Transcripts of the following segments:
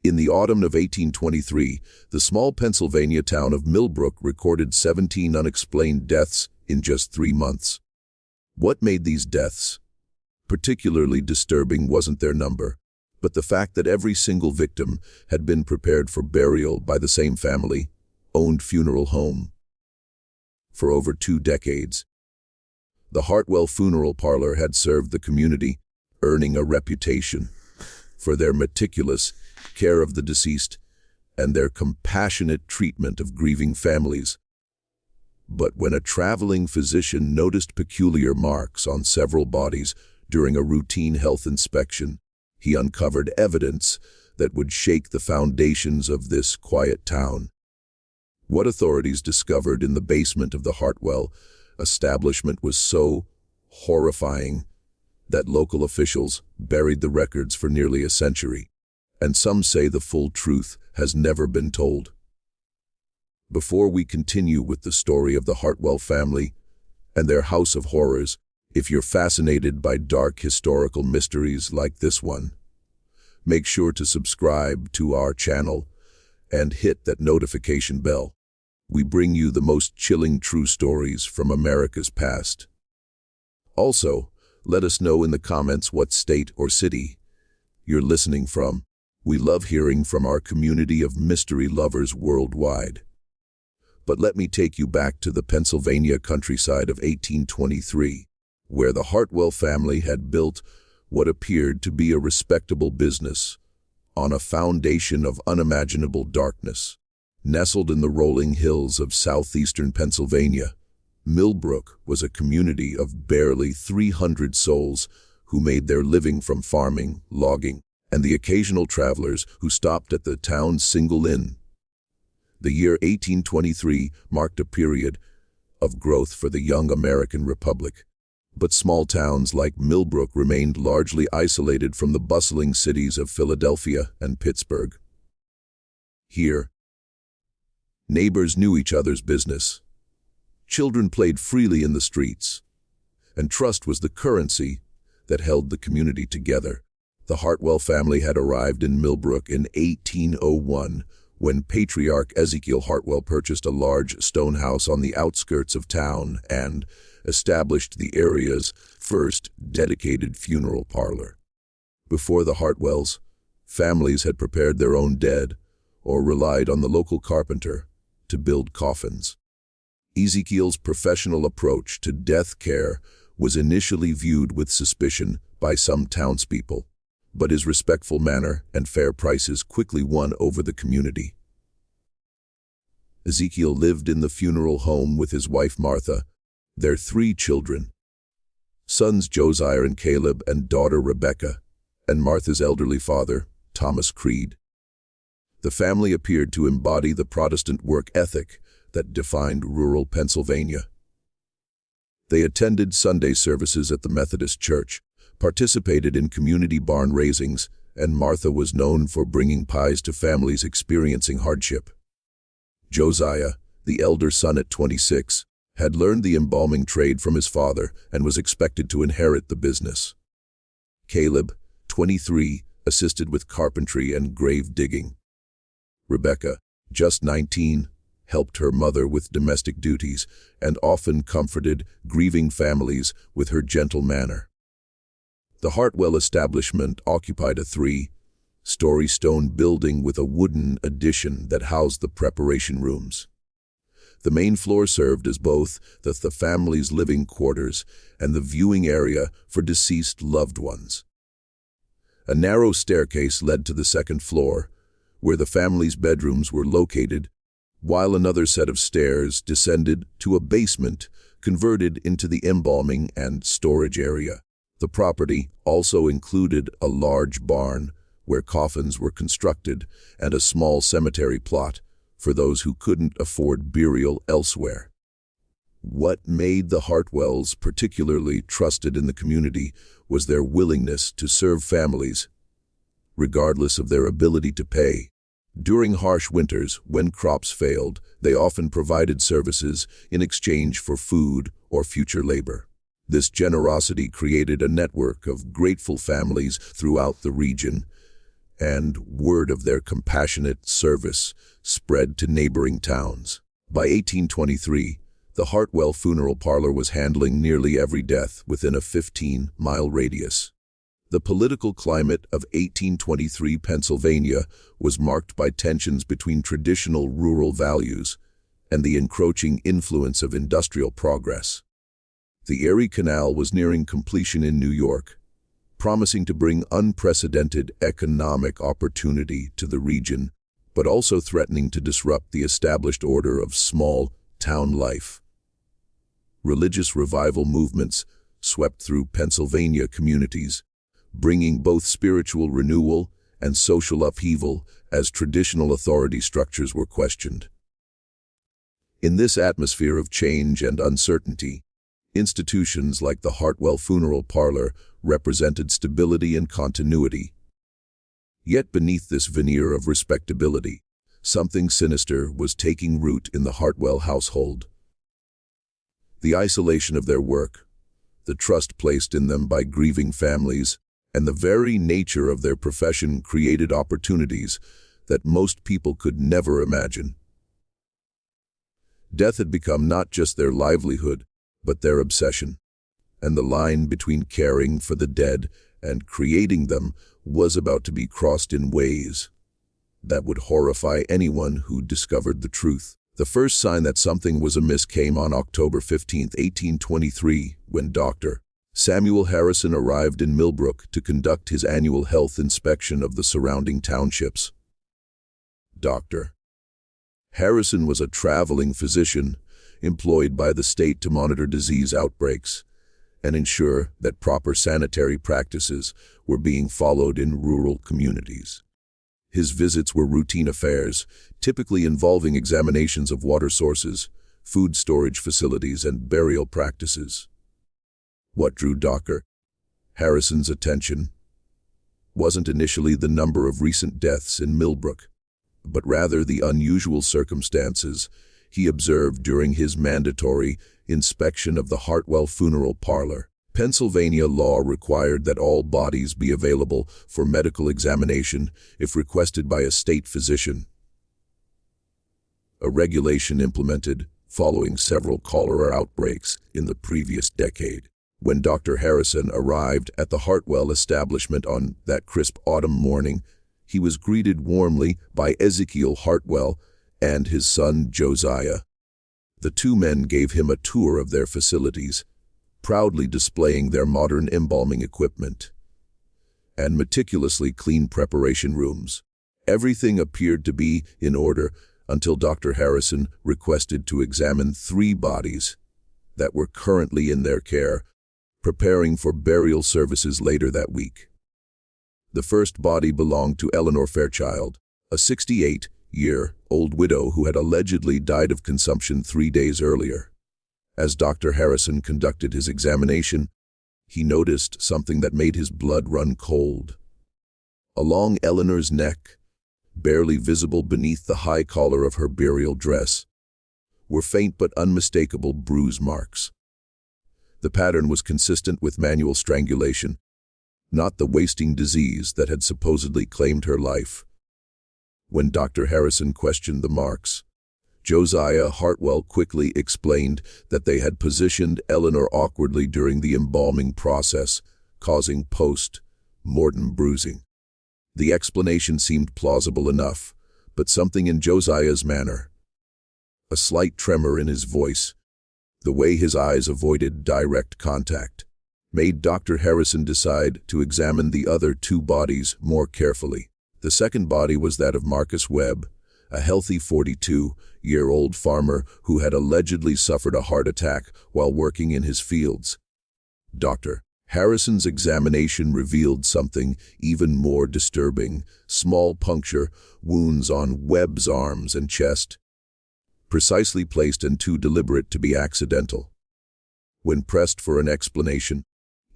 In the autumn of 1823, the small Pennsylvania town of Millbrook recorded 17 unexplained deaths in just 3 months. What made these deaths particularly disturbing wasn't their number, but the fact that every single victim had been prepared for burial by the same family-owned funeral home. For over 2 decades, the Hartwell funeral parlor had served the community, earning a reputation for their meticulous care of the deceased and their compassionate treatment of grieving families. But when a traveling physician noticed peculiar marks on several bodies during a routine health inspection, he uncovered evidence that would shake the foundations of this quiet town. What authorities discovered in the basement of the Hartwell establishment was so horrifying that local officials buried the records for nearly a century, and some say the full truth has never been told. Before we continue with the story of the Hartwell family and their house of horrors, if you're fascinated by dark historical mysteries like this one, make sure to subscribe to our channel and hit that notification bell. We bring you the most chilling true stories from America's past. Also, let us know in the comments what state or city you're listening from. We love hearing from our community of mystery lovers worldwide. But let me take you back to the Pennsylvania countryside of 1823, where the Hartwell family had built what appeared to be a respectable business on a foundation of unimaginable darkness. Nestled in the rolling hills of southeastern Pennsylvania, Millbrook was a community of barely 300 souls who made their living from farming, logging, and the occasional travelers who stopped at the town's single inn. The year 1823 marked a period of growth for the young American Republic, but small towns like Millbrook remained largely isolated from the bustling cities of Philadelphia and Pittsburgh. Here, neighbors knew each other's business. Children played freely in the streets, and trust was the currency that held the community together. The Hartwell family had arrived in Millbrook in 1801 when Patriarch Ezekiel Hartwell purchased a large stone house on the outskirts of town and established the area's first dedicated funeral parlor. Before the Hartwells, families had prepared their own dead or relied on the local carpenter to build coffins. Ezekiel's professional approach to death care was initially viewed with suspicion by some townspeople, but his respectful manner and fair prices quickly won over the community. Ezekiel lived in the funeral home with his wife Martha, their 3 children, sons Josiah and Caleb and daughter Rebecca, and Martha's elderly father, Thomas Creed. The family appeared to embody the Protestant work ethic that defined rural Pennsylvania. They attended Sunday services at the Methodist Church, participated in community barn raisings, and Martha was known for bringing pies to families experiencing hardship. Josiah, the elder son at 26, had learned the embalming trade from his father and was expected to inherit the business. Caleb, 23, assisted with carpentry and grave digging. Rebecca, just 19, helped her mother with domestic duties and often comforted grieving families with her gentle manner. The Hartwell establishment occupied a 3-story stone building with a wooden addition that housed the preparation rooms. The main floor served as both the family's living quarters and the viewing area for deceased loved ones. A narrow staircase led to the 2nd floor, where the family's bedrooms were located, while another set of stairs descended to a basement converted into the embalming and storage area. The property also included a large barn where coffins were constructed and a small cemetery plot for those who couldn't afford burial elsewhere. What made the Hartwells particularly trusted in the community was their willingness to serve families, regardless of their ability to pay. During harsh winters, when crops failed, they often provided services in exchange for food or future labor. This generosity created a network of grateful families throughout the region, and word of their compassionate service spread to neighboring towns. By 1823, the Hartwell funeral parlor was handling nearly every death within a 15-mile radius. The political climate of 1823 Pennsylvania was marked by tensions between traditional rural values and the encroaching influence of industrial progress. The Erie Canal was nearing completion in New York, promising to bring unprecedented economic opportunity to the region, but also threatening to disrupt the established order of small town life. Religious revival movements swept through Pennsylvania communities, bringing both spiritual renewal and social upheaval as traditional authority structures were questioned. In this atmosphere of change and uncertainty, institutions like the Hartwell funeral parlor represented stability and continuity. Yet beneath this veneer of respectability, something sinister was taking root in the Hartwell household. The isolation of their work, the trust placed in them by grieving families, and the very nature of their profession created opportunities that most people could never imagine. Death had become not just their livelihood, but their obsession, and the line between caring for the dead and creating them was about to be crossed in ways that would horrify anyone who discovered the truth. The first sign that something was amiss came on October 15, 1823, when Dr. Samuel Harrison arrived in Millbrook to conduct his annual health inspection of the surrounding townships. Dr. Harrison was a traveling physician employed by the state to monitor disease outbreaks and ensure that proper sanitary practices were being followed in rural communities. His visits were routine affairs, typically involving examinations of water sources, food storage facilities, and burial practices. What drew Dr. Harrison's attention wasn't initially the number of recent deaths in Millbrook, but rather the unusual circumstances he observed during his mandatory inspection of the Hartwell funeral parlor. Pennsylvania law required that all bodies be available for medical examination if requested by a state physician, a regulation implemented following several cholera outbreaks in the previous decade. When Dr. Harrison arrived at the Hartwell establishment on that crisp autumn morning, he was greeted warmly by Ezekiel Hartwell and his son Josiah. The two men gave him a tour of their facilities, proudly displaying their modern embalming equipment and meticulously clean preparation rooms. Everything appeared to be in order until Dr. Harrison requested to examine 3 bodies that were currently in their care, preparing for burial services later that week. The first body belonged to Eleanor Fairchild, a 68-year-old widow who had allegedly died of consumption 3 days earlier. As Dr. Harrison conducted his examination, he noticed something that made his blood run cold. Along Eleanor's neck, barely visible beneath the high collar of her burial dress, were faint but unmistakable bruise marks. The pattern was consistent with manual strangulation, not the wasting disease that had supposedly claimed her life. When Dr. Harrison questioned the marks, Josiah Hartwell quickly explained that they had positioned Eleanor awkwardly during the embalming process, causing post-mortem bruising. The explanation seemed plausible enough, but something in Josiah's manner, a slight tremor in his voice, the way his eyes avoided direct contact, made Dr. Harrison decide to examine the other 2 bodies more carefully. The second body was that of Marcus Webb, a healthy 42-year-old farmer who had allegedly suffered a heart attack while working in his fields. Dr. Harrison's examination revealed something even more disturbing: small puncture wounds on Webb's arms and chest, precisely placed and too deliberate to be accidental. When pressed for an explanation,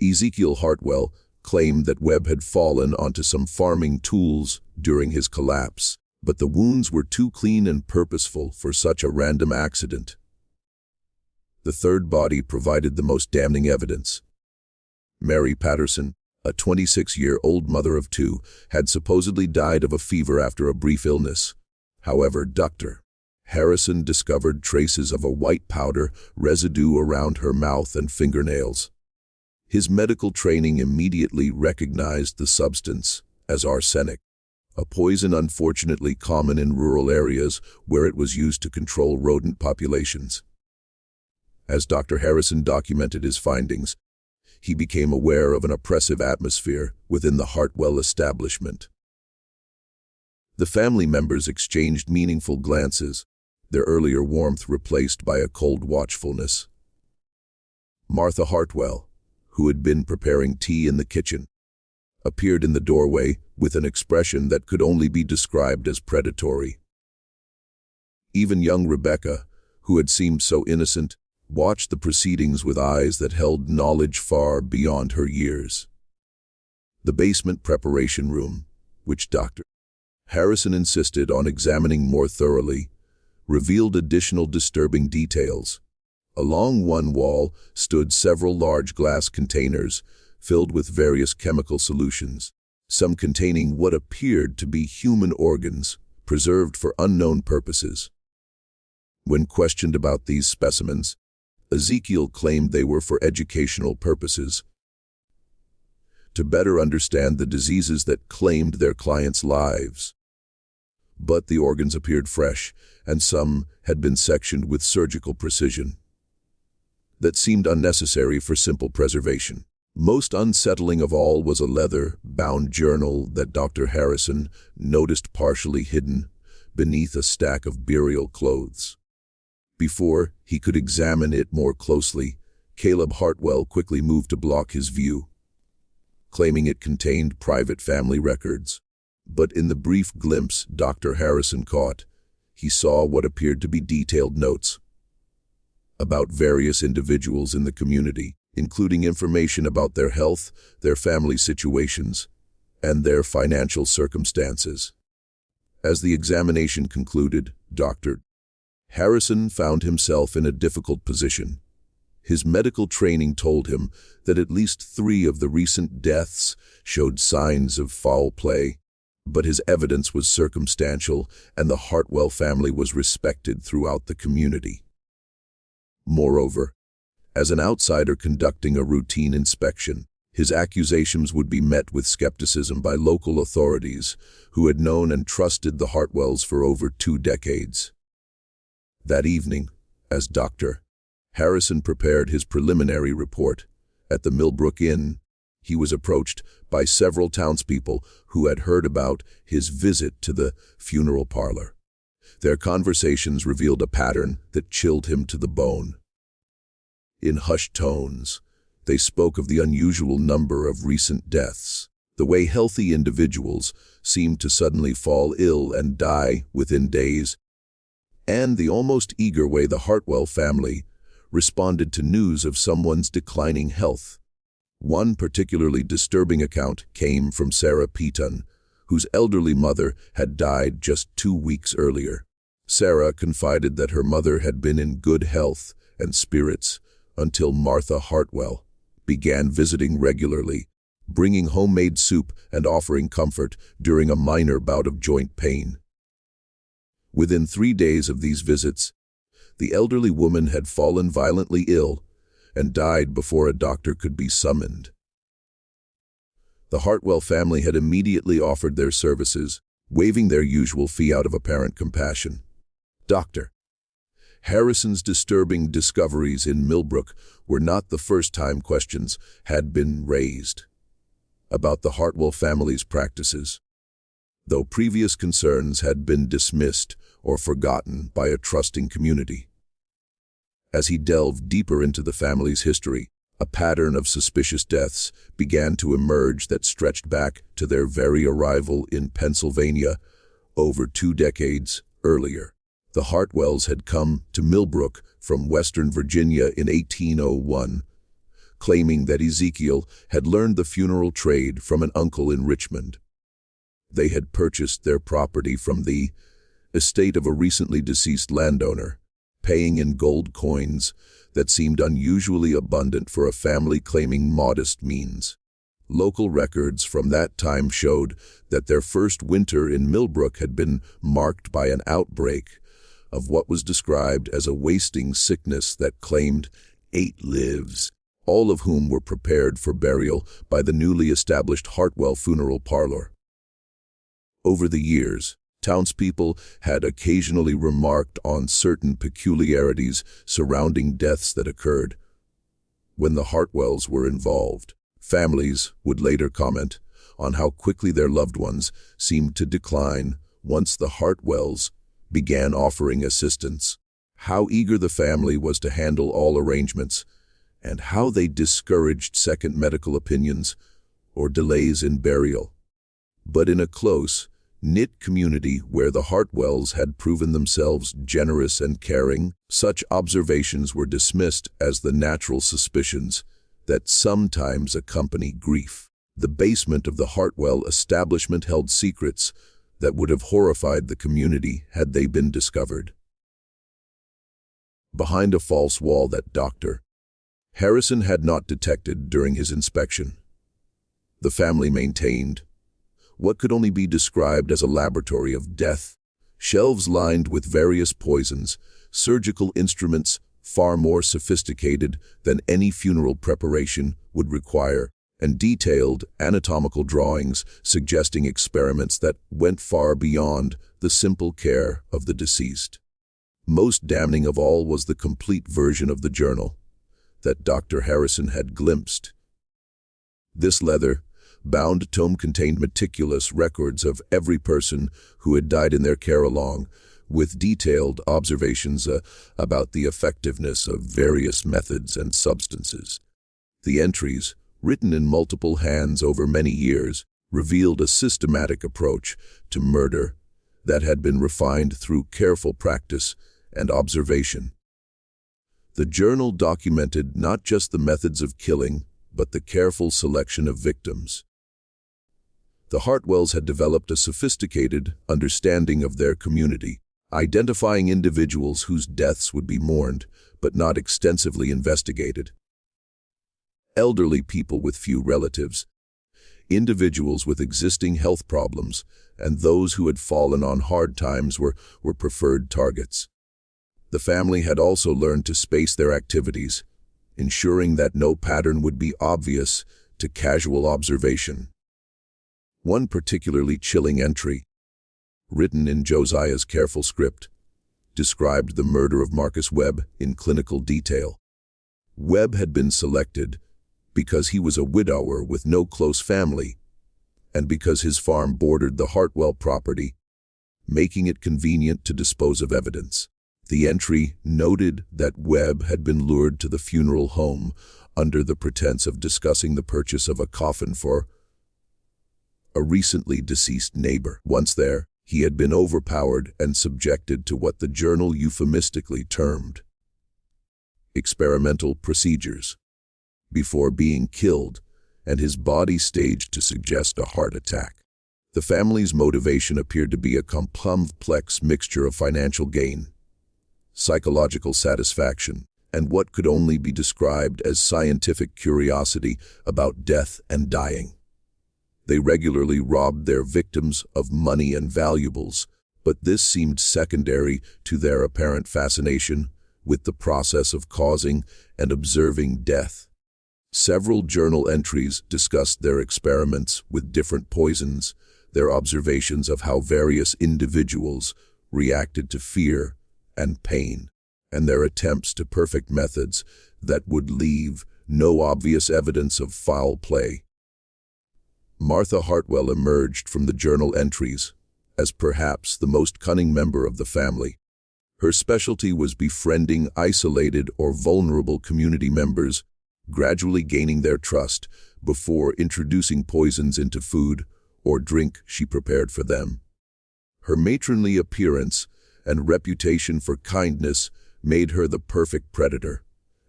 Ezekiel Hartwell claimed that Webb had fallen onto some farming tools during his collapse, but the wounds were too clean and purposeful for such a random accident. The third body provided the most damning evidence. Mary Patterson, A 26-year-old mother of two had supposedly died of a fever after a brief illness. However, Dr. Harrison discovered traces of a white powder residue around her mouth and fingernails. His medical training immediately recognized the substance as arsenic, a poison unfortunately common in rural areas where it was used to control rodent populations. As Dr. Harrison documented his findings, he became aware of an oppressive atmosphere within the Hartwell establishment. The family members exchanged meaningful glances, their earlier warmth replaced by a cold watchfulness. Martha Hartwell, who had been preparing tea in the kitchen, appeared in the doorway with an expression that could only be described as predatory. Even young Rebecca, who had seemed so innocent, watched the proceedings with eyes that held knowledge far beyond her years. The basement preparation room, which Dr. Harrison insisted on examining more thoroughly, revealed additional disturbing details. Along one wall stood several large glass containers filled with various chemical solutions, some containing what appeared to be human organs, preserved for unknown purposes. When questioned about these specimens, Ezekiel claimed they were for educational purposes, to better understand the diseases that claimed their clients' lives. But the organs appeared fresh, and some had been sectioned with surgical precision that seemed unnecessary for simple preservation. Most unsettling of all was a leather-bound journal that Dr. Harrison noticed partially hidden beneath a stack of burial clothes. Before he could examine it more closely, Caleb Hartwell quickly moved to block his view, claiming it contained private family records. But in the brief glimpse Dr. Harrison caught, he saw what appeared to be detailed notes about various individuals in the community, including information about their health, their family situations, and their financial circumstances. As the examination concluded, Dr. Harrison found himself in a difficult position. His medical training told him that at least 3 of the recent deaths showed signs of foul play, but his evidence was circumstantial and the Hartwell family was respected throughout the community. Moreover, as an outsider conducting a routine inspection, his accusations would be met with skepticism by local authorities who had known and trusted the Hartwells for over 2 decades. That evening, as Dr. Harrison prepared his preliminary report at the Millbrook Inn, he was approached by several townspeople who had heard about his visit to the funeral parlor. Their conversations revealed a pattern that chilled him to the bone. In hushed tones, they spoke of the unusual number of recent deaths, the way healthy individuals seemed to suddenly fall ill and die within days, and the almost eager way the Hartwell family responded to news of someone's declining health. One particularly disturbing account came from Sarah Peaton, whose elderly mother had died just 2 weeks earlier. Sarah confided that her mother had been in good health and spirits until Martha Hartwell began visiting regularly, bringing homemade soup and offering comfort during a minor bout of joint pain. Within 3 days of these visits, the elderly woman had fallen violently ill and died before a doctor could be summoned. The Hartwell family had immediately offered their services, waiving their usual fee out of apparent compassion. Dr. Harrison's disturbing discoveries in Millbrook were not the first time questions had been raised about the Hartwell family's practices, though previous concerns had been dismissed or forgotten by a trusting community. As he delved deeper into the family's history, a pattern of suspicious deaths began to emerge that stretched back to their very arrival in Pennsylvania over 2 decades earlier. The Hartwells had come to Millbrook from Western Virginia in 1801, claiming that Ezekiel had learned the funeral trade from an uncle in Richmond. They had purchased their property from the estate of a recently deceased landowner, paying in gold coins that seemed unusually abundant for a family claiming modest means. Local records from that time showed that their first winter in Millbrook had been marked by an outbreak of what was described as a wasting sickness that claimed 8 lives, all of whom were prepared for burial by the newly established Hartwell funeral parlor. Over the years, townspeople had occasionally remarked on certain peculiarities surrounding deaths that occurred when the Hartwells were involved. Families would later comment on how quickly their loved ones seemed to decline once the Hartwells began offering assistance, how eager the family was to handle all arrangements, and how they discouraged second medical opinions or delays in burial. But in a close-knit community where the Hartwells had proven themselves generous and caring, such observations were dismissed as the natural suspicions that sometimes accompany grief. The basement of the Hartwell establishment held secrets that would have horrified the community had they been discovered. Behind a false wall that Dr. Harrison had not detected during his inspection, the family maintained what could only be described as a laboratory of death, shelves lined with various poisons, surgical instruments far more sophisticated than any funeral preparation would require, and detailed anatomical drawings suggesting experiments that went far beyond the simple care of the deceased. Most damning of all was the complete version of the journal that Dr. Harrison had glimpsed. This leather-bound tome contained meticulous records of every person who had died in their care, along with detailed observations about the effectiveness of various methods and substances. The entries, written in multiple hands over many years, revealed a systematic approach to murder that had been refined through careful practice and observation. The journal documented not just the methods of killing, but the careful selection of victims. The Hartwells had developed a sophisticated understanding of their community, identifying individuals whose deaths would be mourned, but not extensively investigated. Elderly people with few relatives, individuals with existing health problems, and those who had fallen on hard times were preferred targets. The family had also learned to space their activities, ensuring that no pattern would be obvious to casual observation. One particularly chilling entry, written in Josiah's careful script, described the murder of Marcus Webb in clinical detail. Webb had been selected because he was a widower with no close family, and because his farm bordered the Hartwell property, making it convenient to dispose of evidence. The entry noted that Webb had been lured to the funeral home under the pretense of discussing the purchase of a coffin for a recently deceased neighbor. Once there, he had been overpowered and subjected to what the journal euphemistically termed experimental procedures before being killed, and his body staged to suggest a heart attack. The family's motivation appeared to be a complex mixture of financial gain, psychological satisfaction, and what could only be described as scientific curiosity about death and dying. They regularly robbed their victims of money and valuables, but this seemed secondary to their apparent fascination with the process of causing and observing death. Several journal entries discussed their experiments with different poisons, their observations of how various individuals reacted to fear and pain, and their attempts to perfect methods that would leave no obvious evidence of foul play. Martha Hartwell emerged from the journal entries as perhaps the most cunning member of the family. Her specialty was befriending isolated or vulnerable community members, gradually gaining their trust before introducing poisons into food or drink she prepared for them. Her matronly appearance and reputation for kindness made her the perfect predator,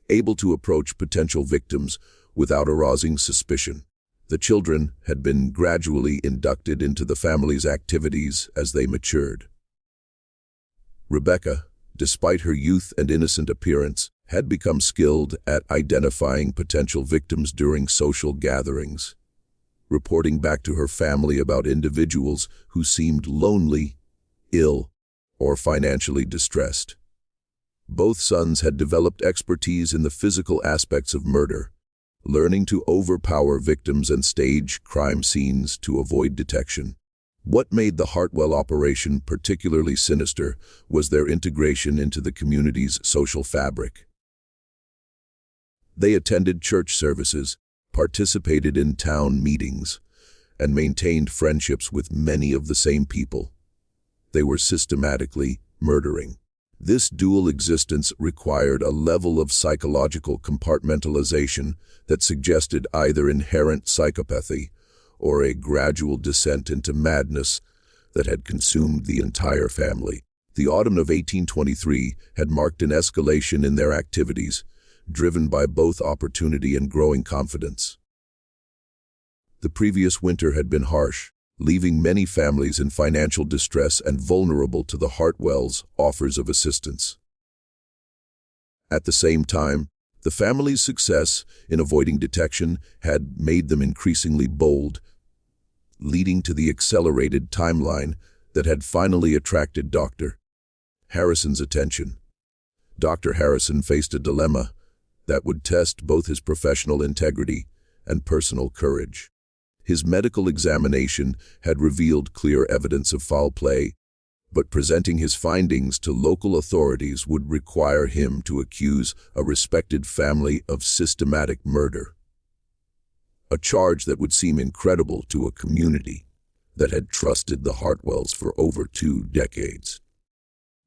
able to approach potential victims without arousing suspicion. The children had been gradually inducted into the family's activities as they matured. Rebecca, despite her youth and innocent appearance, had become skilled at identifying potential victims during social gatherings. reporting back to her family about individuals who seemed lonely, ill, or financially distressed. Both sons had developed expertise in the physical aspects of murder, learning to overpower victims and stage crime scenes to avoid detection. What made the Hartwell operation particularly sinister was their integration into the community's social fabric. They attended church services, participated in town meetings, and maintained friendships with many of the same people. They were systematically murdering. This dual existence required a level of psychological compartmentalization that suggested either inherent psychopathy or a gradual descent into madness that had consumed the entire family. The autumn of 1823 had marked an escalation in their activities, driven by both opportunity and growing confidence. The previous winter had been harsh, leaving many families in financial distress and vulnerable to the Hartwells' offers of assistance. At the same time, the family's success in avoiding detection had made them increasingly bold, leading to the accelerated timeline that had finally attracted Dr. Harrison's attention. Dr. Harrison faced a dilemma that would test both his professional integrity and personal courage. His medical examination had revealed clear evidence of foul play, but presenting his findings to local authorities would require him to accuse a respected family of systematic murder. A charge that would seem incredible to a community that had trusted the Hartwells for over 2 decades.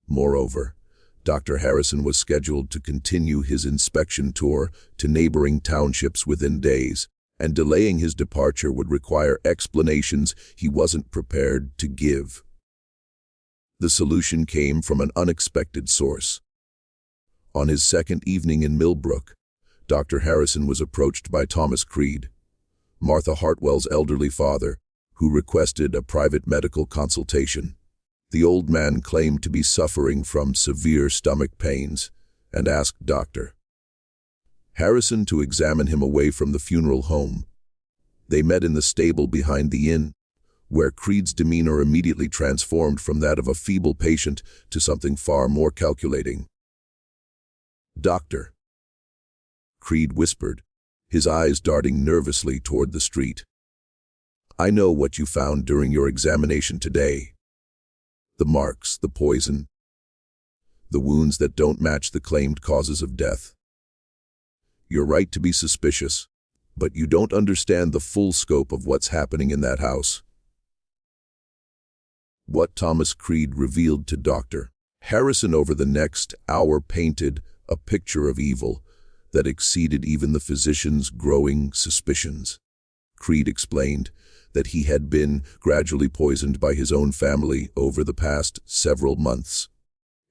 Moreover, Dr. Harrison was scheduled to continue his inspection tour to neighboring townships within days, and delaying his departure would require explanations he wasn't prepared to give. The solution came from an unexpected source. On his second evening in Millbrook, Dr. Harrison was approached by Thomas Creed, Martha Hartwell's elderly father, who requested a private medical consultation. The old man claimed to be suffering from severe stomach pains and asked Dr. Harrison to examine him away from the funeral home. They met in the stable behind the inn, where Creed's demeanor immediately transformed from that of a feeble patient to something far more calculating. "Doctor," Creed whispered, his eyes darting nervously toward the street. "I know what you found during your examination today. The marks, the poison, the wounds that don't match the claimed causes of death. You're right to be suspicious, but you don't understand the full scope of what's happening in that house." What Thomas Creed revealed to Dr. Harrison over the next hour painted a picture of evil that exceeded even the physician's growing suspicions. Creed explained that he had been gradually poisoned by his own family over the past several months,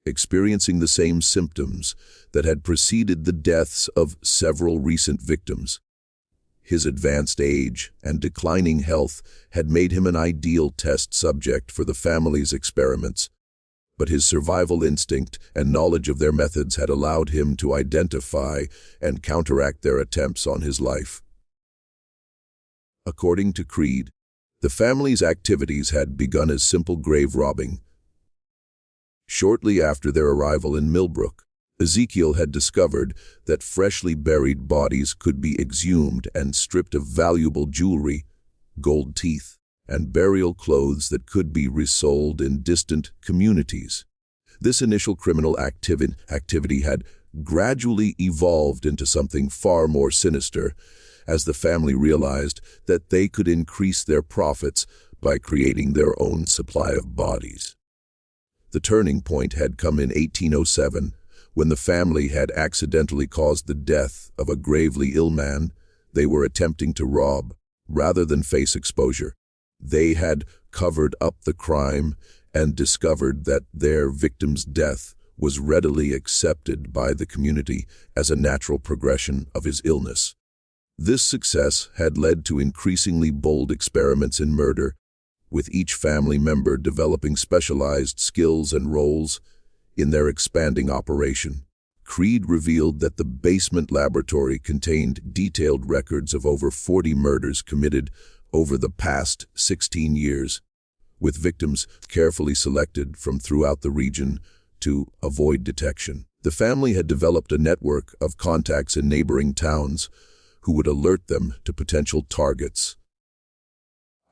experiencing the same symptoms that had preceded the deaths of several recent victims. His advanced age and declining health had made him an ideal test subject for the family's experiments, but his survival instinct and knowledge of their methods had allowed him to identify and counteract their attempts on his life. According to Creed, the family's activities had begun as simple grave robbing. Shortly after their arrival in Millbrook, Ezekiel had discovered that freshly buried bodies could be exhumed and stripped of valuable jewelry, gold teeth, and burial clothes that could be resold in distant communities. This initial criminal activity had gradually evolved into something far more sinister, as the family realized that they could increase their profits by creating their own supply of bodies. The turning point had come in 1807, when the family had accidentally caused the death of a gravely ill man they were attempting to rob, rather than face exposure. They had covered up the crime and discovered that their victim's death was readily accepted by the community as a natural progression of his illness. This success had led to increasingly bold experiments in murder, with each family member developing specialized skills and roles in their expanding operation. Creed revealed that the basement laboratory contained detailed records of over 40 murders committed over the past 16 years, with victims carefully selected from throughout the region to avoid detection. The family had developed a network of contacts in neighboring towns who would alert them to potential targets.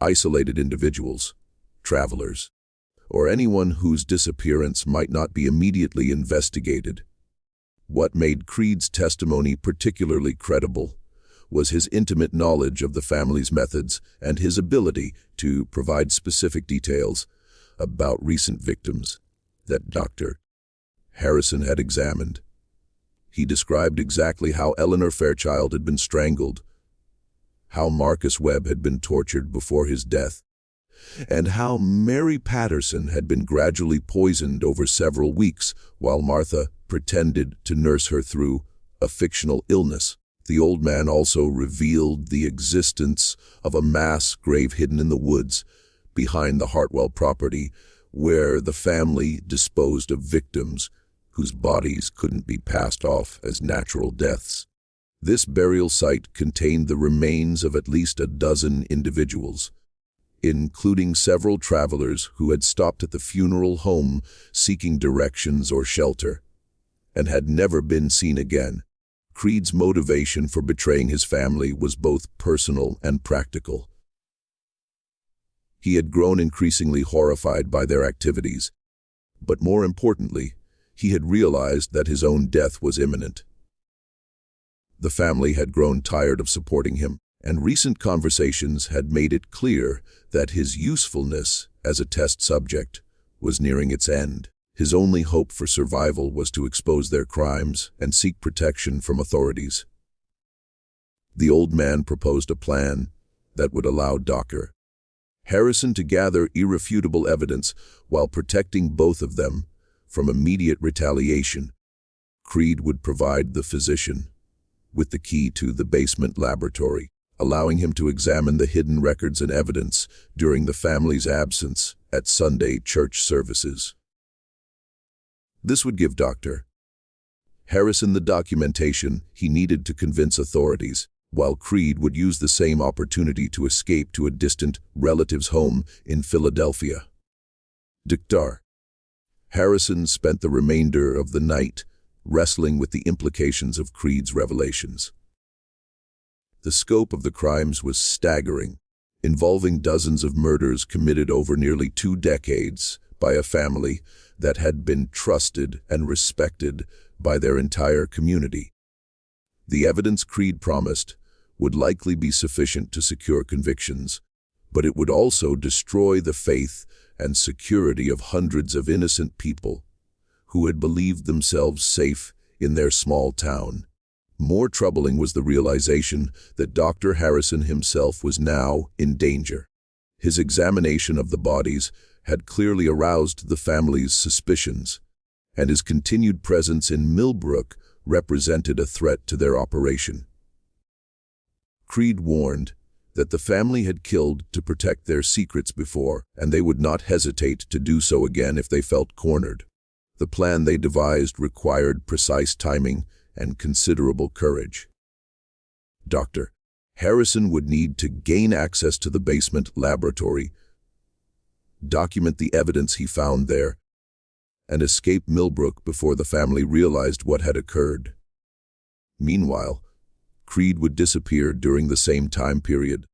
Isolated individuals, travelers, or anyone whose disappearance might not be immediately investigated. What made Creed's testimony particularly credible was his intimate knowledge of the family's methods and his ability to provide specific details about recent victims that Dr. Harrison had examined. He described exactly how Eleanor Fairchild had been strangled, how Marcus Webb had been tortured before his death, and how Mary Patterson had been gradually poisoned over several weeks while Martha pretended to nurse her through a fictional illness. The old man also revealed the existence of a mass grave hidden in the woods behind the Hartwell property, where the family disposed of victims whose bodies couldn't be passed off as natural deaths. This burial site contained the remains of at least a dozen individuals, including several travelers who had stopped at the funeral home seeking directions or shelter, and had never been seen again. Creed's motivation for betraying his family was both personal and practical. He had grown increasingly horrified by their activities, but more importantly, he had realized that his own death was imminent. The family had grown tired of supporting him, and recent conversations had made it clear that his usefulness as a test subject was nearing its end. His only hope for survival was to expose their crimes and seek protection from authorities. The old man proposed a plan that would allow Dr. Harrison to gather irrefutable evidence while protecting both of them from immediate retaliation. Creed would provide the physician with the key to the basement laboratory, allowing him to examine the hidden records and evidence during the family's absence at Sunday church services. This would give Dr. Harrison the documentation he needed to convince authorities, while Creed would use the same opportunity to escape to a distant relative's home in Philadelphia. Dr. Harrison spent the remainder of the night wrestling with the implications of Creed's revelations. The scope of the crimes was staggering, involving dozens of murders committed over nearly 2 decades by a family that had been trusted and respected by their entire community. The evidence Creed promised would likely be sufficient to secure convictions, but it would also destroy the faith and security of hundreds of innocent people who had believed themselves safe in their small town. More troubling was the realization that Dr. Harrison himself was now in danger. His examination of the bodies had clearly aroused the family's suspicions, and his continued presence in Millbrook represented a threat to their operation. Creed warned that the family had killed to protect their secrets before, and they would not hesitate to do so again if they felt cornered. The plan they devised required precise timing and considerable courage. Dr. Harrison would need to gain access to the basement laboratory, document the evidence he found there, and escape Millbrook before the family realized what had occurred. Meanwhile, Creed would disappear during the same time period,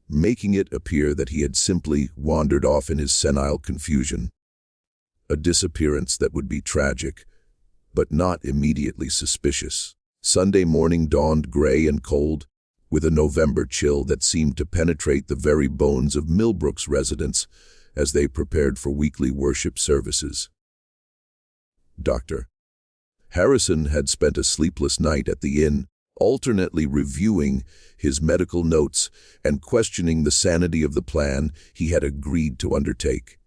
making it appear that he had simply wandered off in his senile confusion. A disappearance that would be tragic, but not immediately suspicious. Sunday morning dawned gray and cold, with a November chill that seemed to penetrate the very bones of Millbrook's residents as they prepared for weekly worship services. Dr. Harrison had spent a sleepless night at the inn, alternately reviewing his medical notes and questioning the sanity of the plan he had agreed to undertake.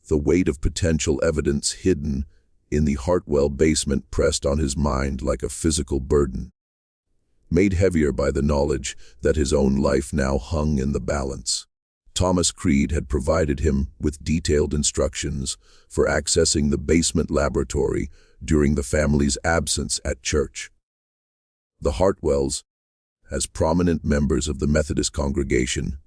The weight of potential evidence hidden in the Hartwell basement pressed on his mind like a physical burden, made heavier by the knowledge that his own life now hung in the balance. Thomas Creed had provided him with detailed instructions for accessing the basement laboratory during the family's absence at church. The Hartwells as prominent members of the Methodist congregation,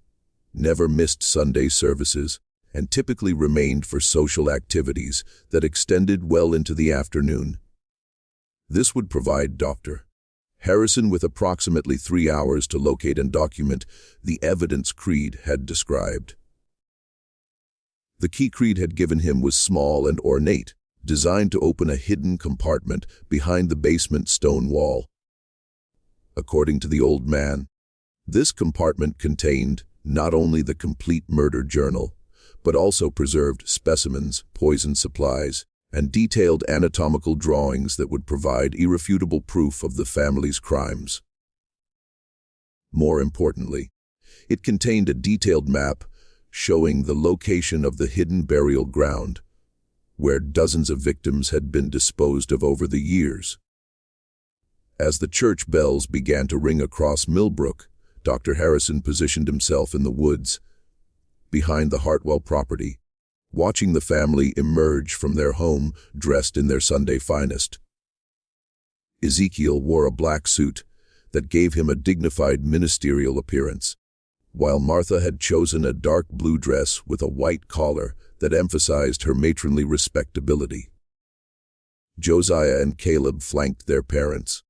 never missed Sunday services, and typically remained for social activities that extended well into the afternoon. This would provide Dr. Harrison with approximately 3 hours to locate and document the evidence Creed had described. The key Creed had given him was small and ornate, designed to open a hidden compartment behind the basement stone wall. According to the old man, this compartment contained not only the complete murder journal, but also preserved specimens, poison supplies, and detailed anatomical drawings that would provide irrefutable proof of the family's crimes. More importantly, it contained a detailed map showing the location of the hidden burial ground, where dozens of victims had been disposed of over the years. As the church bells began to ring across Millbrook, Dr. Harrison positioned himself in the woods, behind the Hartwell property, watching the family emerge from their home dressed in their Sunday finest. Ezekiel wore a black suit that gave him a dignified ministerial appearance, while Martha had chosen a dark blue dress with a white collar that emphasized her matronly respectability. Josiah and Caleb flanked their parents,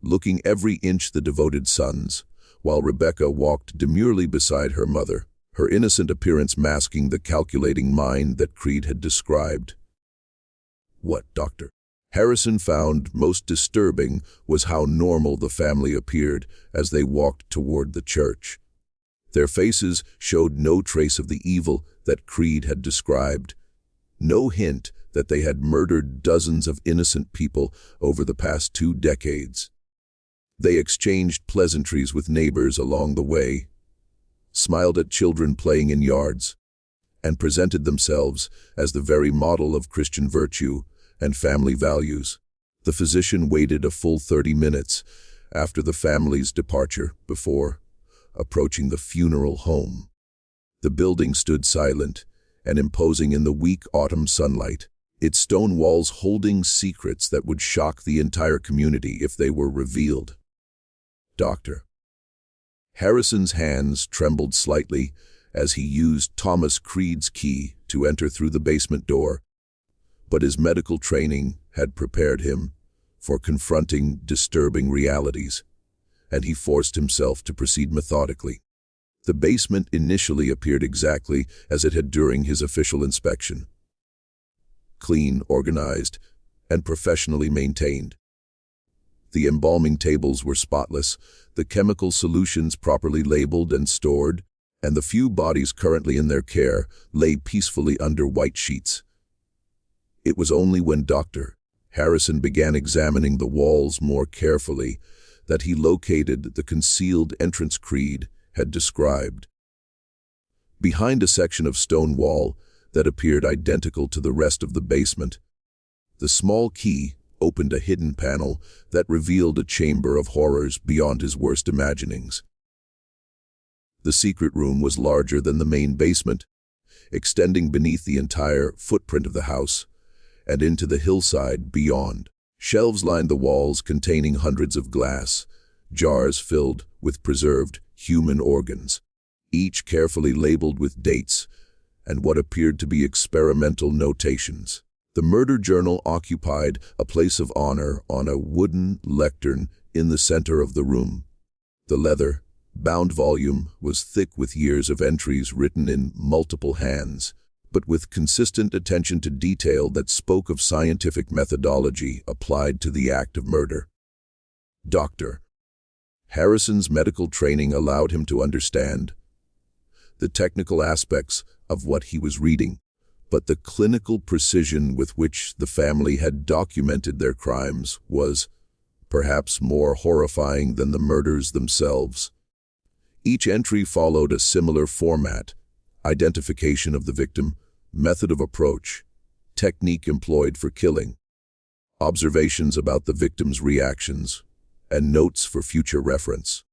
looking every inch the devoted sons, while Rebecca walked demurely beside her mother, her innocent appearance masking the calculating mind that Creed had described. What Dr. Harrison found most disturbing was how normal the family appeared as they walked toward the church. Their faces showed no trace of the evil that Creed had described, no hint that they had murdered dozens of innocent people over the past 2 decades. They exchanged pleasantries with neighbors along the way, smiled at children playing in yards, and presented themselves as the very model of Christian virtue and family values. The physician waited a full 30 minutes after the family's departure before approaching the funeral home. The building stood silent and imposing in the weak autumn sunlight, its stone walls holding secrets that would shock the entire community if they were revealed. Dr. Harrison's hands trembled slightly as he used Thomas Creed's key to enter through the basement door, but his medical training had prepared him for confronting disturbing realities, and he forced himself to proceed methodically. The basement initially appeared exactly as it had during his official inspection. Clean, organized, and professionally maintained. The embalming tables were spotless, the chemical solutions properly labeled and stored, and the few bodies currently in their care lay peacefully under white sheets. It was only when Dr. Harrison began examining the walls more carefully that he located the concealed entrance Creed had described. Behind a section of stone wall that appeared identical to the rest of the basement, the small key opened a hidden panel that revealed a chamber of horrors beyond his worst imaginings. The secret room was larger than the main basement, extending beneath the entire footprint of the house and into the hillside beyond. Shelves lined the walls containing hundreds of glass jars filled with preserved human organs, each carefully labeled with dates and what appeared to be experimental notations. The murder journal occupied a place of honor on a wooden lectern in the center of the room. The leather-bound volume was thick with years of entries written in multiple hands, but with consistent attention to detail that spoke of scientific methodology applied to the act of murder. Dr. Harrison's medical training allowed him to understand the technical aspects of what he was reading, but the clinical precision with which the family had documented their crimes was perhaps more horrifying than the murders themselves. Each entry followed a similar format: identification of the victim, method of approach, technique employed for killing, observations about the victim's reactions, and notes for future reference.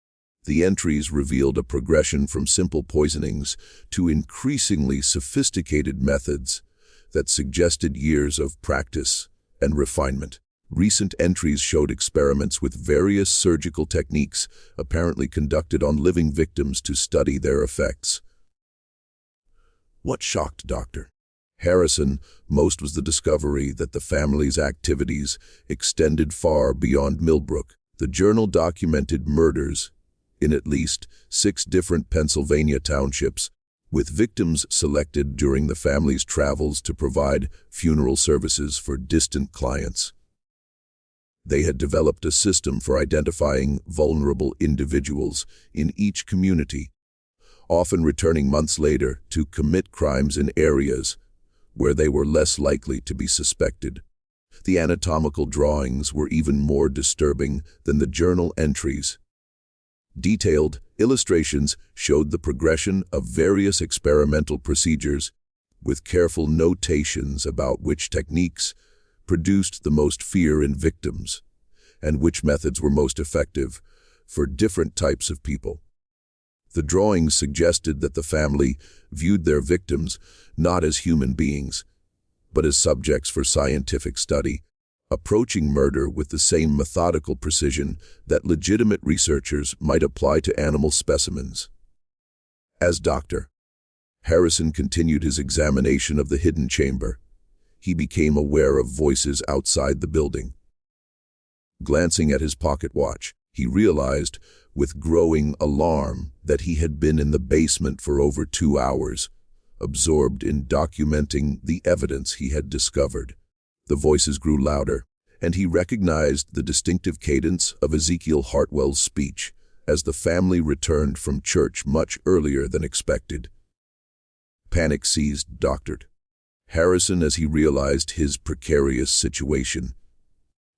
The entries revealed a progression from simple poisonings to increasingly sophisticated methods that suggested years of practice and refinement. Recent entries showed experiments with various surgical techniques apparently conducted on living victims to study their effects. What shocked Dr. Harrison most was the discovery that the family's activities extended far beyond Millbrook. The journal documented murders in at least 6 different Pennsylvania townships, with victims selected during the family's travels to provide funeral services for distant clients. They had developed a system for identifying vulnerable individuals in each community, often returning months later to commit crimes in areas where they were less likely to be suspected. The anatomical drawings were even more disturbing than the journal entries. Detailed illustrations showed the progression of various experimental procedures, with careful notations about which techniques produced the most fear in victims, and which methods were most effective for different types of people. The drawings suggested that the family viewed their victims not as human beings, but as subjects for scientific study, approaching murder with the same methodical precision that legitimate researchers might apply to animal specimens. As Dr. Harrison continued his examination of the hidden chamber, he became aware of voices outside the building. Glancing at his pocket watch, he realized with growing alarm that he had been in the basement for over 2 hours, absorbed in documenting the evidence he had discovered. The voices grew louder, and he recognized the distinctive cadence of Ezekiel Hartwell's speech as the family returned from church much earlier than expected. Panic seized Dr. Harrison as he realized his precarious situation.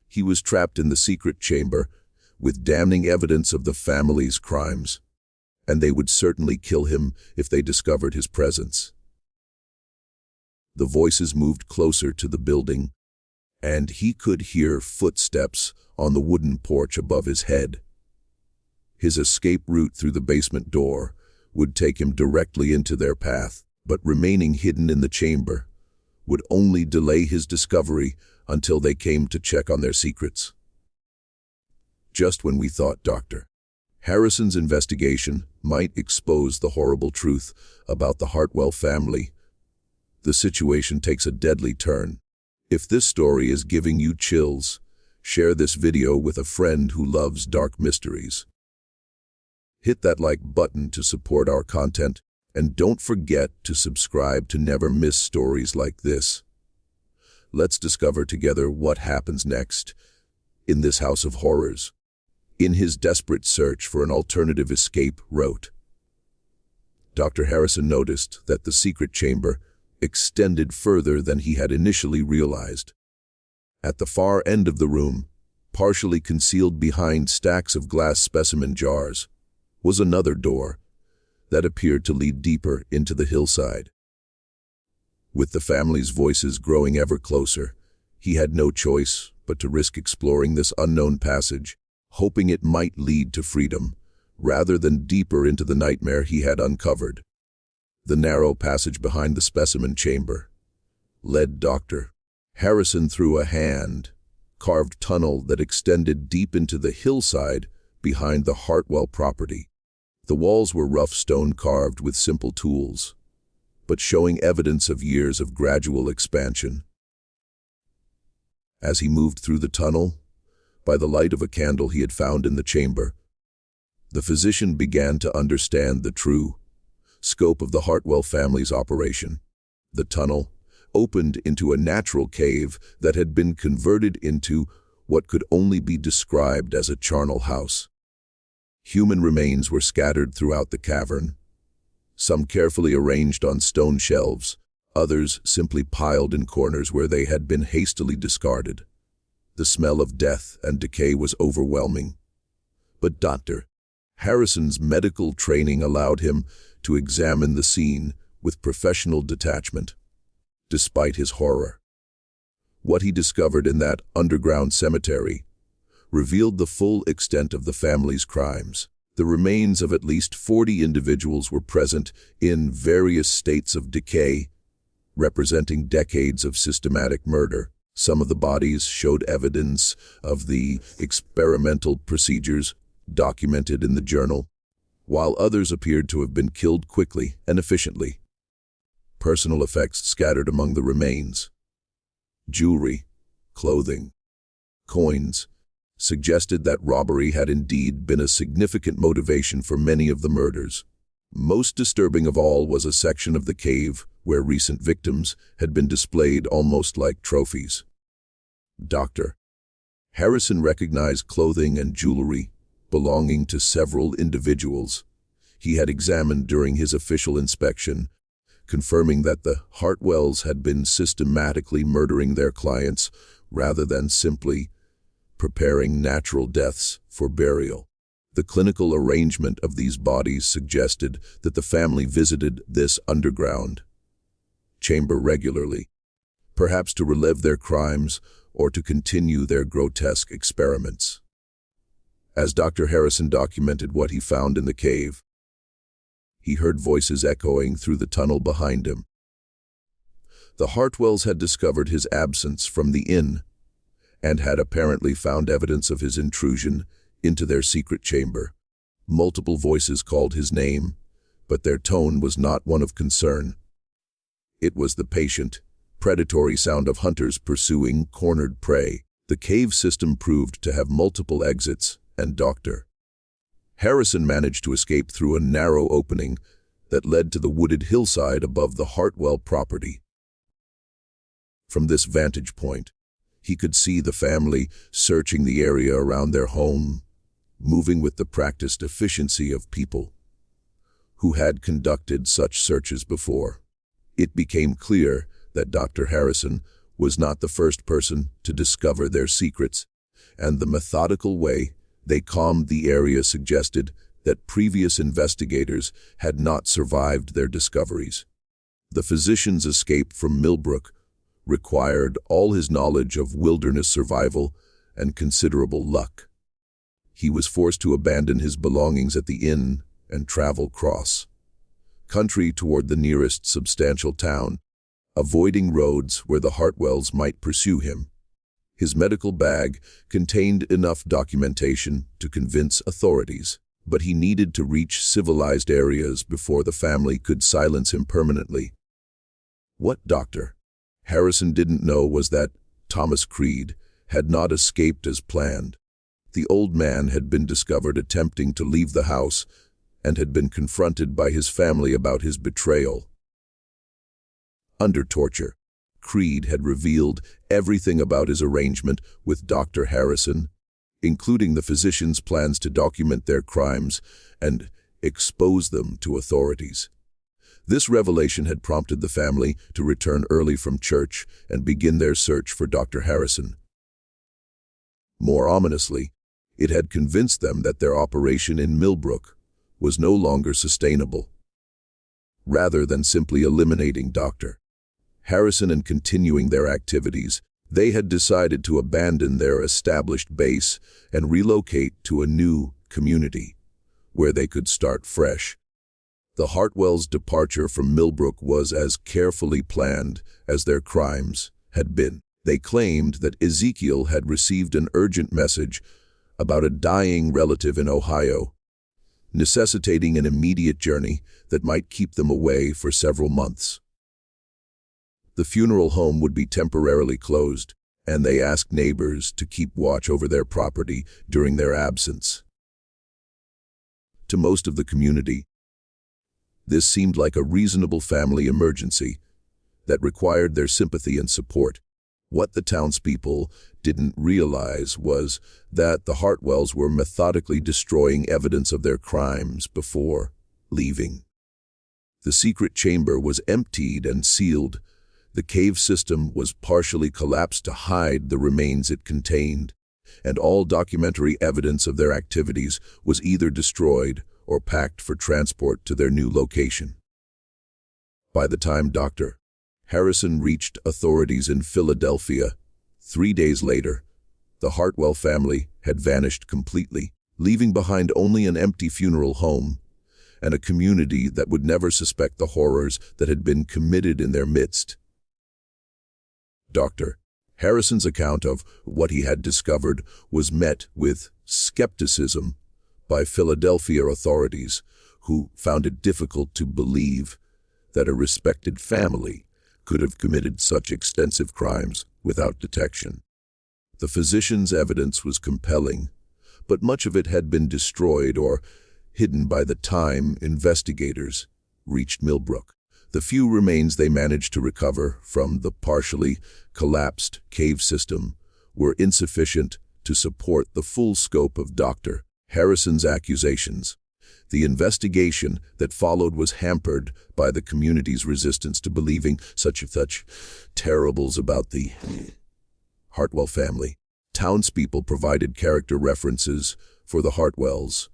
He was trapped in the secret chamber with damning evidence of the family's crimes, and they would certainly kill him if they discovered his presence. The voices moved closer to the building, and he could hear footsteps on the wooden porch above his head. His escape route through the basement door would take him directly into their path, but remaining hidden in the chamber would only delay his discovery until they came to check on their secrets. Just when we thought Dr. Harrison's investigation might expose the horrible truth about the Hartwell family, the situation takes a deadly turn. If this story is giving you chills, share this video with a friend who loves dark mysteries. Hit that like button to support our content, and don't forget to subscribe to never miss stories like this. Let's discover together what happens next in this house of horrors. In his desperate search for an alternative escape route, Dr. Harrison noticed that the secret chamber extended further than he had initially realized. At the far end of the room, partially concealed behind stacks of glass specimen jars, was another door that appeared to lead deeper into the hillside. With the family's voices growing ever closer, he had no choice but to risk exploring this unknown passage, hoping it might lead to freedom, rather than deeper into the nightmare he had uncovered. The narrow passage behind the specimen chamber led Dr. Harrison through a hand-carved tunnel that extended deep into the hillside behind the Hartwell property. The walls were rough stone carved with simple tools, but showing evidence of years of gradual expansion. As he moved through the tunnel, by the light of a candle he had found in the chamber, the physician began to understand the true scope of the Hartwell family's operation. The tunnel opened into a natural cave that had been converted into what could only be described as a charnel house. Human remains were scattered throughout the cavern, some carefully arranged on stone shelves, others simply piled in corners where they had been hastily discarded. The smell of death and decay was overwhelming, but Dr. Harrison's medical training allowed him to examine the scene with professional detachment. Despite his horror, what he discovered in that underground cemetery revealed the full extent of the family's crimes. The remains of at least 40 individuals were present in various states of decay, representing decades of systematic murder. Some of the bodies showed evidence of the experimental procedures documented in the journal, while others appeared to have been killed quickly and efficiently. Personal effects scattered among the remains. Jewelry, clothing, coins suggested that robbery had indeed been a significant motivation for many of the murders. Most disturbing of all was a section of the cave where recent victims had been displayed almost like trophies. Dr. Harrison recognized clothing and jewelry belonging to several individuals he had examined during his official inspection, confirming that the Hartwells had been systematically murdering their clients rather than simply preparing natural deaths for burial. The clinical arrangement of these bodies suggested that the family visited this underground chamber regularly, perhaps to relive their crimes or to continue their grotesque experiments. As Dr. Harrison documented what he found in the cave, he heard voices echoing through the tunnel behind him. The Hartwells had discovered his absence from the inn and had apparently found evidence of his intrusion into their secret chamber. Multiple voices called his name, but their tone was not one of concern. It was the patient, predatory sound of hunters pursuing cornered prey. The cave system proved to have multiple exits, and Dr. Harrison managed to escape through a narrow opening that led to the wooded hillside above the Hartwell property. From this vantage point, he could see the family searching the area around their home, moving with the practiced efficiency of people who had conducted such searches before. It became clear that Dr. Harrison was not the first person to discover their secrets, and the methodical way they combed the area suggested that previous investigators had not survived their discoveries. The physician's escape from Millbrook required all his knowledge of wilderness survival and considerable luck. He was forced to abandon his belongings at the inn and travel cross-country toward the nearest substantial town, avoiding roads where the Hartwells might pursue him. His medical bag contained enough documentation to convince authorities, but he needed to reach civilized areas before the family could silence him permanently. What Dr. Harrison didn't know was that Thomas Creed had not escaped as planned. The old man had been discovered attempting to leave the house and had been confronted by his family about his betrayal. Under torture, Creed had revealed everything about his arrangement with Dr. Harrison, including the physician's plans to document their crimes and expose them to authorities. This revelation had prompted the family to return early from church and begin their search for Dr. Harrison. More ominously, it had convinced them that their operation in Millbrook was no longer sustainable. Rather than simply eliminating Dr. Harrison and continuing their activities, they had decided to abandon their established base and relocate to a new community where they could start fresh. The Hartwells' departure from Millbrook was as carefully planned as their crimes had been. They claimed that Ezekiel had received an urgent message about a dying relative in Ohio, necessitating an immediate journey that might keep them away for several months. The funeral home would be temporarily closed, and they asked neighbors to keep watch over their property during their absence. To most of the community, this seemed like a reasonable family emergency that required their sympathy and support. What the townspeople didn't realize was that the Hartwells were methodically destroying evidence of their crimes before leaving. The secret chamber was emptied and sealed. The cave system was partially collapsed to hide the remains it contained, and all documentary evidence of their activities was either destroyed or packed for transport to their new location. By the time Dr. Harrison reached authorities in Philadelphia 3 days later, the Hartwell family had vanished completely, leaving behind only an empty funeral home and a community that would never suspect the horrors that had been committed in their midst. Dr. Harrison's account of what he had discovered was met with skepticism by Philadelphia authorities, who found it difficult to believe that a respected family could have committed such extensive crimes without detection. The physician's evidence was compelling, but much of it had been destroyed or hidden by the time investigators reached Millbrook. The few remains they managed to recover from the partially collapsed cave system were insufficient to support the full scope of Dr. Harrison's accusations. The investigation that followed was hampered by the community's resistance to believing such terribles about the Hartwell family. Townspeople provided character references for the Hartwells,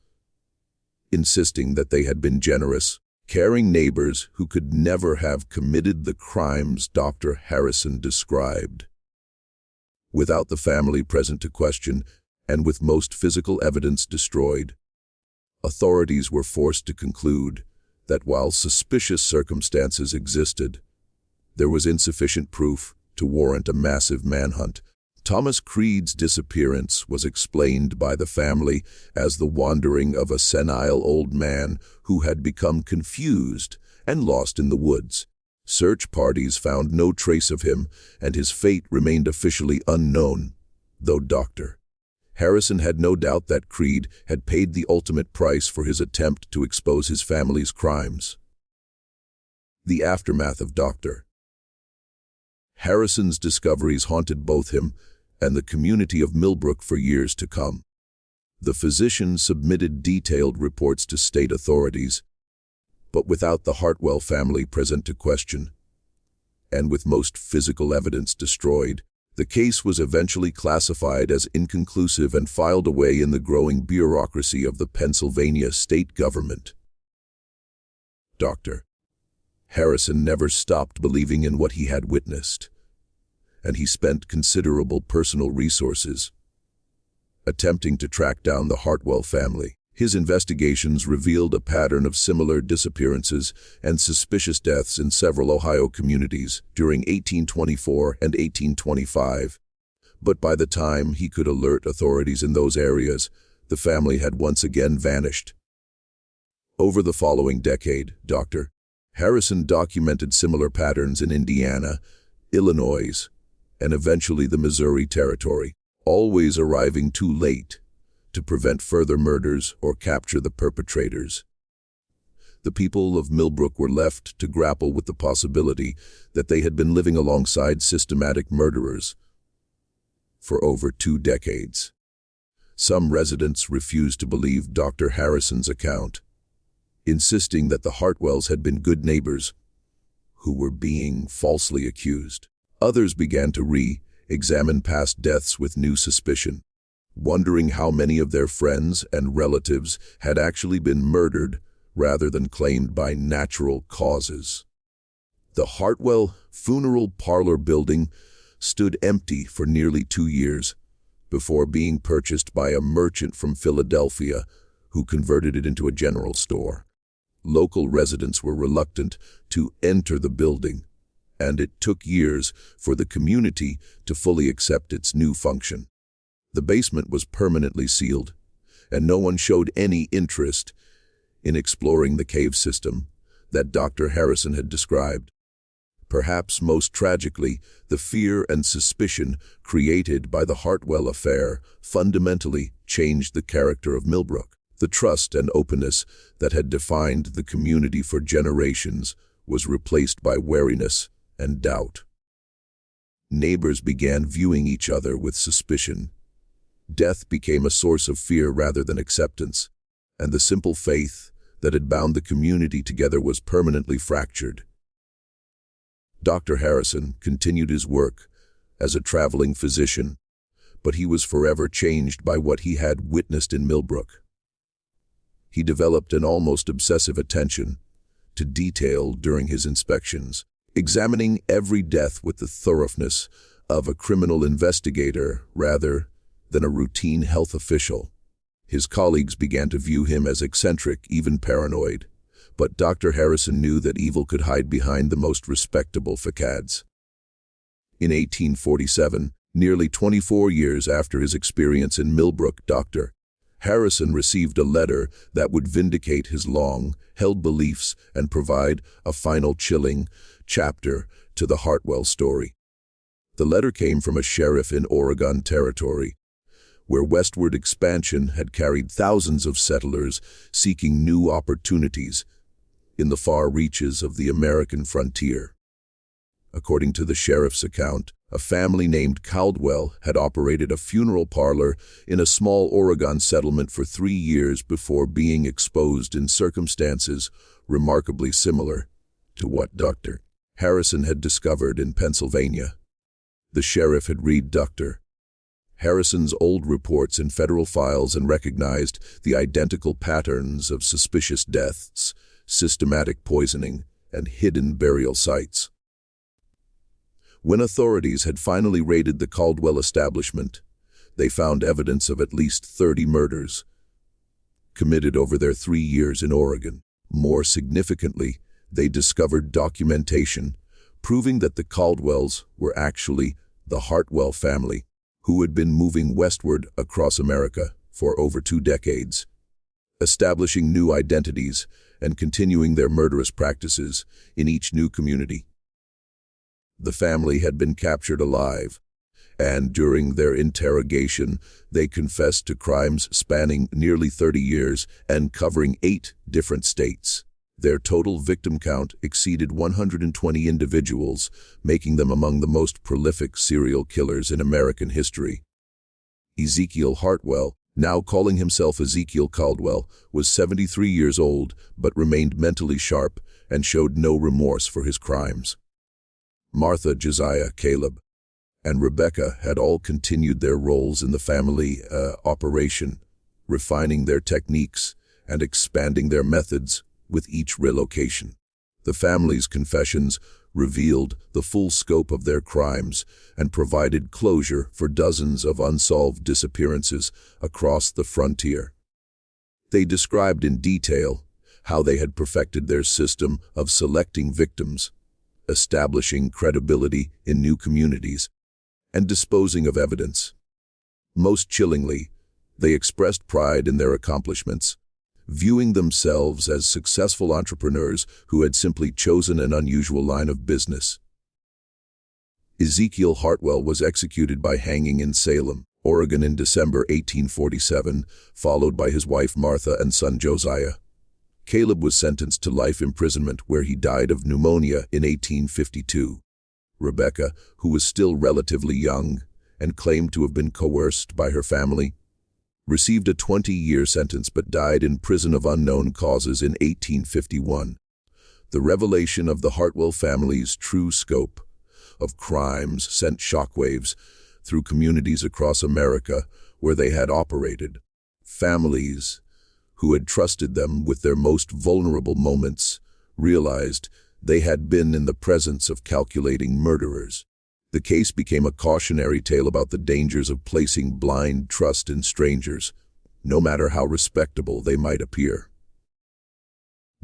insisting that they had been generous, caring neighbors who could never have committed the crimes Dr. Harrison described. Without the family present to question, and with most physical evidence destroyed, authorities were forced to conclude that while suspicious circumstances existed, there was insufficient proof to warrant a massive manhunt. Thomas Creed's disappearance was explained by the family as the wandering of a senile old man who had become confused and lost in the woods. Search parties found no trace of him, and his fate remained officially unknown, though Dr. Harrison had no doubt that Creed had paid the ultimate price for his attempt to expose his family's crimes. The aftermath of Dr. Harrison's discoveries haunted both him and the community of Millbrook for years to come. The physician submitted detailed reports to state authorities, but without the Hartwell family present to question, and with most physical evidence destroyed, the case was eventually classified as inconclusive and filed away in the growing bureaucracy of the Pennsylvania state government. Dr. Harrison never stopped believing in what he had witnessed, and he spent considerable personal resources attempting to track down the Hartwell family. His investigations revealed a pattern of similar disappearances and suspicious deaths in several Ohio communities during 1824 and 1825. But by the time he could alert authorities in those areas, the family had once again vanished. Over the following decade, Dr. Harrison documented similar patterns in Indiana, Illinois, and eventually the Missouri Territory, always arriving too late to prevent further murders or capture the perpetrators. The people of Millbrook were left to grapple with the possibility that they had been living alongside systematic murderers for over 2 decades. Some residents refused to believe Dr. Harrison's account, insisting that the Hartwells had been good neighbors who were being falsely accused. Others began to re-examine past deaths with new suspicion, wondering how many of their friends and relatives had actually been murdered rather than claimed by natural causes. The Hartwell funeral parlor building stood empty for nearly 2 years before being purchased by a merchant from Philadelphia who converted it into a general store. Local residents were reluctant to enter the building, and it took years for the community to fully accept its new function. The basement was permanently sealed, and no one showed any interest in exploring the cave system that Dr. Harrison had described. Perhaps most tragically, the fear and suspicion created by the Hartwell affair fundamentally changed the character of Millbrook. The trust and openness that had defined the community for generations was replaced by wariness and doubt. Neighbors began viewing each other with suspicion. Death became a source of fear rather than acceptance, and the simple faith that had bound the community together was permanently fractured. Dr. Harrison continued his work as a traveling physician, but he was forever changed by what he had witnessed in Millbrook. He developed an almost obsessive attention to detail during his inspections, examining every death with the thoroughness of a criminal investigator rather than a routine health official. His colleagues began to view him as eccentric, even paranoid, but Dr. Harrison knew that evil could hide behind the most respectable facades. In 1847, Nearly 24 years after his experience in Millbrook, Dr. Harrison received a letter that would vindicate his long-held beliefs and provide a final chilling chapter to the Hartwell story. The letter came from a sheriff in Oregon Territory, where westward expansion had carried thousands of settlers seeking new opportunities in the far reaches of the American frontier. According to the sheriff's account, a family named Caldwell had operated a funeral parlor in a small Oregon settlement for 3 years before being exposed in circumstances remarkably similar to what Dr. Harrison had discovered in Pennsylvania. The sheriff had read Dr. Harrison's old reports in federal files and recognized the identical patterns of suspicious deaths, systematic poisoning, and hidden burial sites. When authorities had finally raided the Caldwell establishment, they found evidence of at least 30 murders committed over their 3 years in Oregon. More significantly, they discovered documentation proving that the Caldwells were actually the Hartwell family, who had been moving westward across America for over 2 decades, establishing new identities and continuing their murderous practices in each new community. The family had been captured alive, and during their interrogation, they confessed to crimes spanning nearly 30 years and covering 8 different states. Their total victim count exceeded 120 individuals, making them among the most prolific serial killers in American history. Ezekiel Hartwell, now calling himself Ezekiel Caldwell, was 73 years old but remained mentally sharp and showed no remorse for his crimes. Martha, Josiah, Caleb, and Rebecca had all continued their roles in the family operation, refining their techniques and expanding their methods with each relocation. The family's confessions revealed the full scope of their crimes and provided closure for dozens of unsolved disappearances across the frontier. They described in detail how they had perfected their system of selecting victims, establishing credibility in new communities, and disposing of evidence. Most chillingly, they expressed pride in their accomplishments, viewing themselves as successful entrepreneurs who had simply chosen an unusual line of business. Ezekiel Hartwell was executed by hanging in Salem, Oregon in December 1847, followed by his wife Martha and son Josiah. Caleb was sentenced to life imprisonment where he died of pneumonia in 1852. Rebecca, who was still relatively young and claimed to have been coerced by her family, received a 20-year sentence but died in prison of unknown causes in 1851. The revelation of the Hartwell family's true scope of crimes sent shockwaves through communities across America where they had operated. Families who had trusted them with their most vulnerable moments realized they had been in the presence of calculating murderers. The case became a cautionary tale about the dangers of placing blind trust in strangers, no matter how respectable they might appear.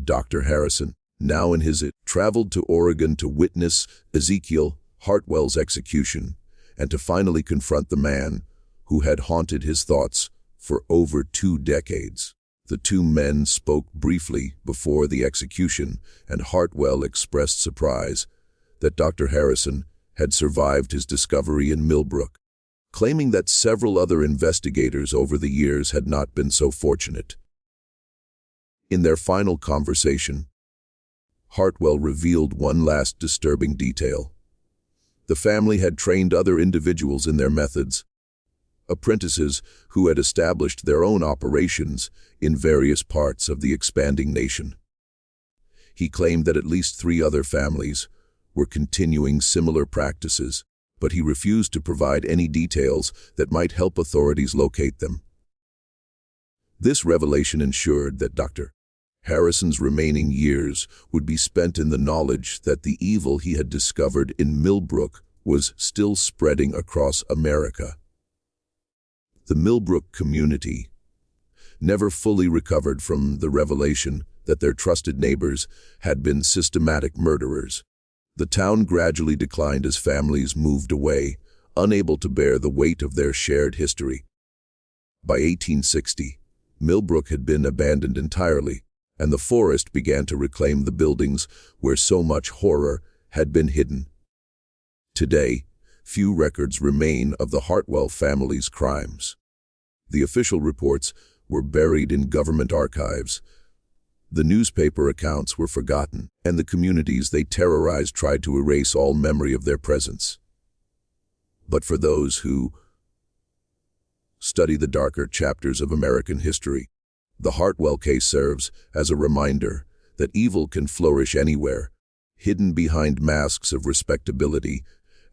Dr. Harrison, now in his traveled to Oregon to witness Ezekiel Hartwell's execution and to finally confront the man who had haunted his thoughts for over 2 decades. The 2 men spoke briefly before the execution, and Hartwell expressed surprise that Dr. Harrison had survived his discovery in Millbrook, claiming that several other investigators over the years had not been so fortunate. In their final conversation, Hartwell revealed one last disturbing detail. The family had trained other individuals in their methods, apprentices who had established their own operations in various parts of the expanding nation. He claimed that at least 3 other families were continuing similar practices, but he refused to provide any details that might help authorities locate them. This revelation ensured that Dr. Harrison's remaining years would be spent in the knowledge that the evil he had discovered in Millbrook was still spreading across America. The Millbrook community never fully recovered from the revelation that their trusted neighbors had been systematic murderers. The town gradually declined as families moved away, unable to bear the weight of their shared history. By 1860, Millbrook had been abandoned entirely, and the forest began to reclaim the buildings where so much horror had been hidden. Today, few records remain of the Hartwell family's crimes. The official reports were buried in government archives. The newspaper accounts were forgotten, and the communities they terrorized tried to erase all memory of their presence. But for those who study the darker chapters of American history, the Hartwell case serves as a reminder that evil can flourish anywhere, hidden behind masks of respectability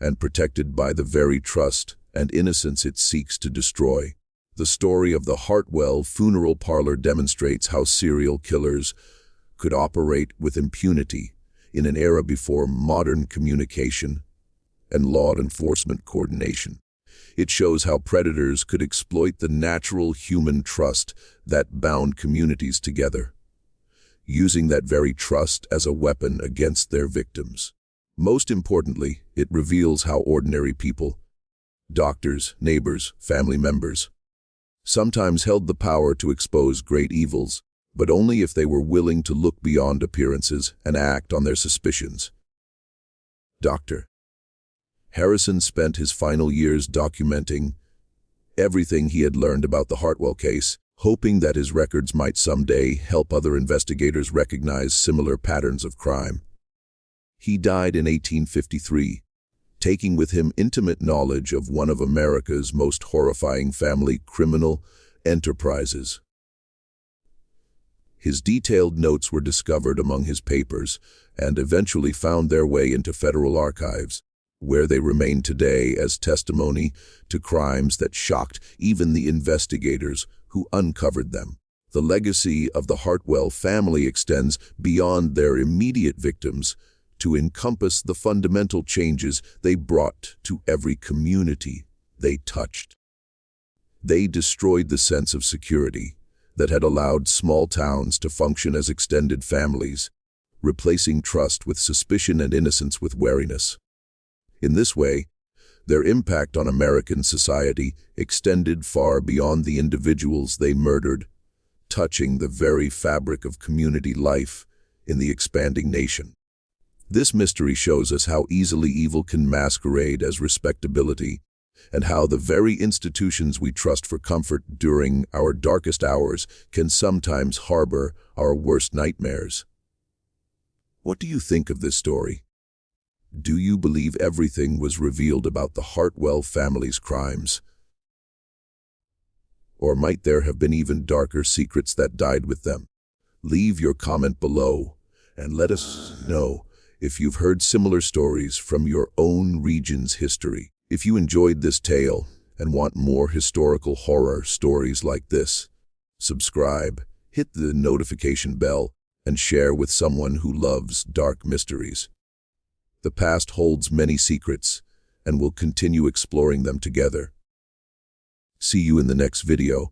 and protected by the very trust and innocence it seeks to destroy. The story of the Hartwell funeral parlor demonstrates how serial killers could operate with impunity in an era before modern communication and law enforcement coordination. It shows how predators could exploit the natural human trust that bound communities together, using that very trust as a weapon against their victims. Most importantly, it reveals how ordinary people, doctors, neighbors, family members, sometimes held the power to expose great evils, but only if they were willing to look beyond appearances and act on their suspicions. Dr. Harrison spent his final years documenting everything he had learned about the Hartwell case, hoping that his records might someday help other investigators recognize similar patterns of crime. He died in 1853, taking with him intimate knowledge of one of America's most horrifying family criminal enterprises. His detailed notes were discovered among his papers and eventually found their way into federal archives, where they remain today as testimony to crimes that shocked even the investigators who uncovered them. The legacy of the Hartwell family extends beyond their immediate victims to encompass the fundamental changes they brought to every community they touched. They destroyed the sense of security that had allowed small towns to function as extended families, replacing trust with suspicion and innocence with wariness. In this way, their impact on American society extended far beyond the individuals they murdered, touching the very fabric of community life in the expanding nation. This mystery shows us how easily evil can masquerade as respectability, and how the very institutions we trust for comfort during our darkest hours can sometimes harbor our worst nightmares. What do you think of this story? Do you believe everything was revealed about the Hartwell family's crimes? Or might there have been even darker secrets that died with them? Leave your comment below and let us know if you've heard similar stories from your own region's history. If you enjoyed this tale and want more historical horror stories like this, subscribe, hit the notification bell, and share with someone who loves dark mysteries. The past holds many secrets, and we'll continue exploring them together. See you in the next video.